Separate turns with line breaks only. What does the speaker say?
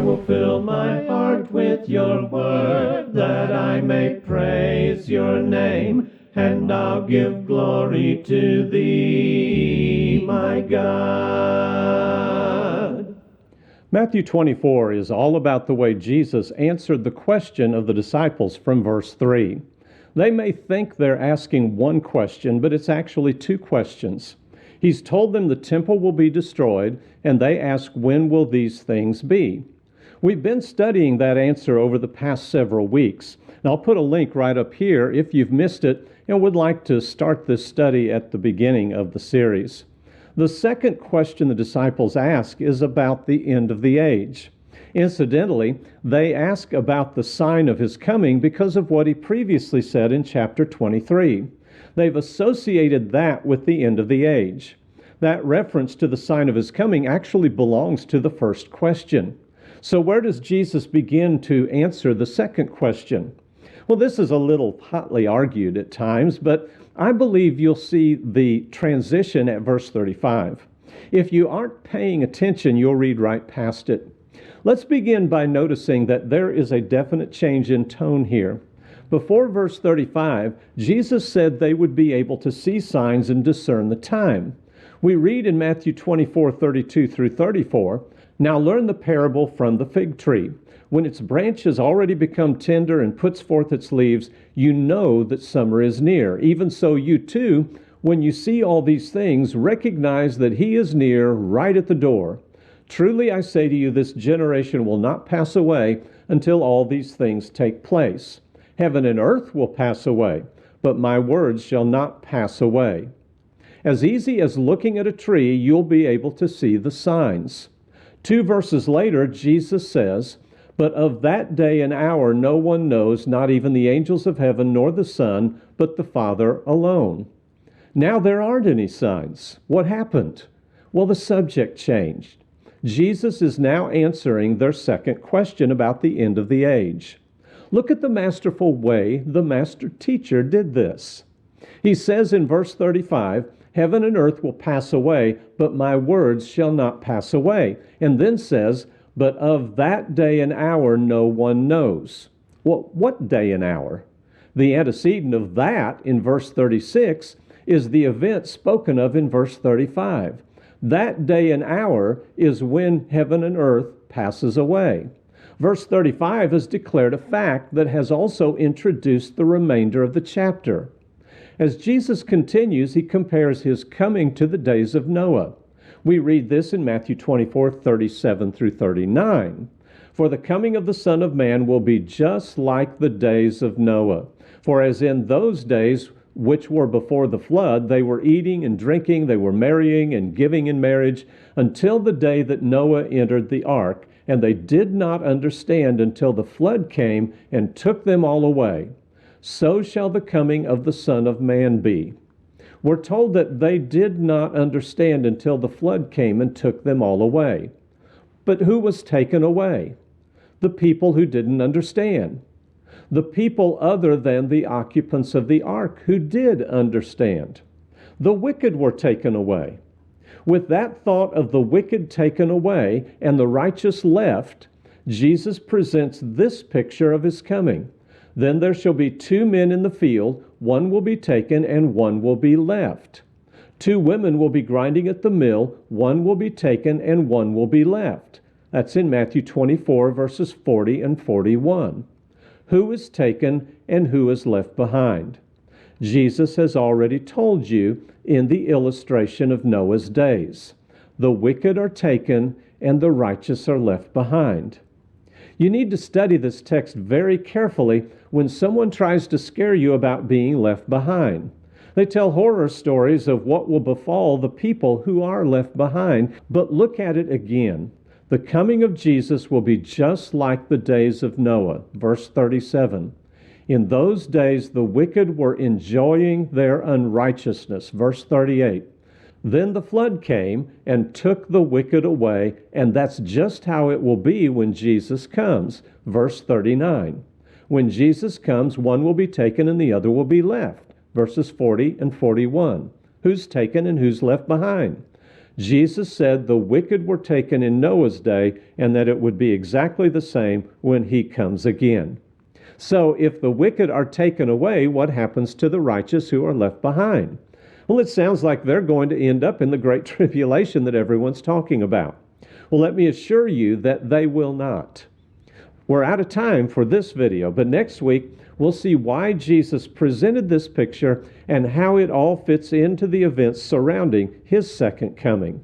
will fill my heart with your word, that I may praise your name, and I'll give glory to thee, my God.
Matthew 24 is all about the way Jesus answered the question of the disciples from verse 3. They may think they're asking one question, but it's actually two questions. He's told them the temple will be destroyed, and they ask, when will these things be? We've been studying that answer over the past several weeks, and I'll put a link right up here if you've missed it and would like to start this study at the beginning of the series. The second question the disciples ask is about the end of the age. Incidentally, they ask about the sign of his coming because of what he previously said in chapter 23. They've associated that with the end of the age. That reference to the sign of his coming actually belongs to the first question. So where does Jesus begin to answer the second question? Well, this is a little hotly argued at times, but I believe you'll see the transition at verse 35. If you aren't paying attention, you'll read right past it. Let's begin by noticing that there is a definite change in tone here. Before verse 35, Jesus said they would be able to see signs and discern the time. We read in Matthew 24:32 through 34, "Now learn the parable from the fig tree. When its branch has already become tender and puts forth its leaves, you know that summer is near. Even so you too, when you see all these things, recognize that he is near, right at the door. Truly I say to you, this generation will not pass away until all these things take place. Heaven and earth will pass away, but my words shall not pass away." As easy as looking at a tree, you'll be able to see the signs. 2 verses later, Jesus says, "But of that day and hour no one knows, not even the angels of heaven nor the Son, but the Father alone." Now there aren't any signs. What happened? Well, the subject changed. Jesus is now answering their second question about the end of the age. Look at the masterful way the master teacher did this. He says in verse 35, "Heaven and earth will pass away, but my words shall not pass away." And then says, "But of that day and hour no one knows." Well, what day and hour? The antecedent of that in verse 36 is the event spoken of in verse 35. That day and hour is when heaven and earth passes away. Verse 35 has declared a fact that has also introduced the remainder of the chapter. As Jesus continues, he compares his coming to the days of Noah. We read this in Matthew 24:37 through 39. "For the coming of the Son of Man will be just like the days of Noah. For as in those days which were before the flood, they were eating and drinking, they were marrying and giving in marriage, until the day that Noah entered the ark, and they did not understand until the flood came and took them all away. So shall the coming of the Son of Man be." We're told that they did not understand until the flood came and took them all away. But who was taken away? The people who didn't understand. The people other than the occupants of the ark who did understand. The wicked were taken away. With that thought of the wicked taken away and the righteous left, Jesus presents this picture of his coming. "Then there shall be 2 men in the field, one will be taken and one will be left. 2 women will be grinding at the mill, one will be taken and one will be left." That's in Matthew 24, verses 40 and 41. Who is taken and who is left behind? Jesus has already told you in the illustration of Noah's days. The wicked are taken and the righteous are left behind. You need to study this text very carefully when someone tries to scare you about being left behind. They tell horror stories of what will befall the people who are left behind, but look at it again. The coming of Jesus will be just like the days of Noah, verse 37. In those days the wicked were enjoying their unrighteousness, verse 38. Then the flood came and took the wicked away, and that's just how it will be when Jesus comes, verse 39. When Jesus comes, one will be taken and the other will be left, verses 40 and 41. Who's taken and who's left behind? Jesus said the wicked were taken in Noah's day and that it would be exactly the same when he comes again. So if the wicked are taken away, what happens to the righteous who are left behind? Well, it sounds like they're going to end up in the great tribulation that everyone's talking about. Well, let me assure you that they will not. We're out of time for this video, but next week we'll see why Jesus presented this picture and how it all fits into the events surrounding his second coming.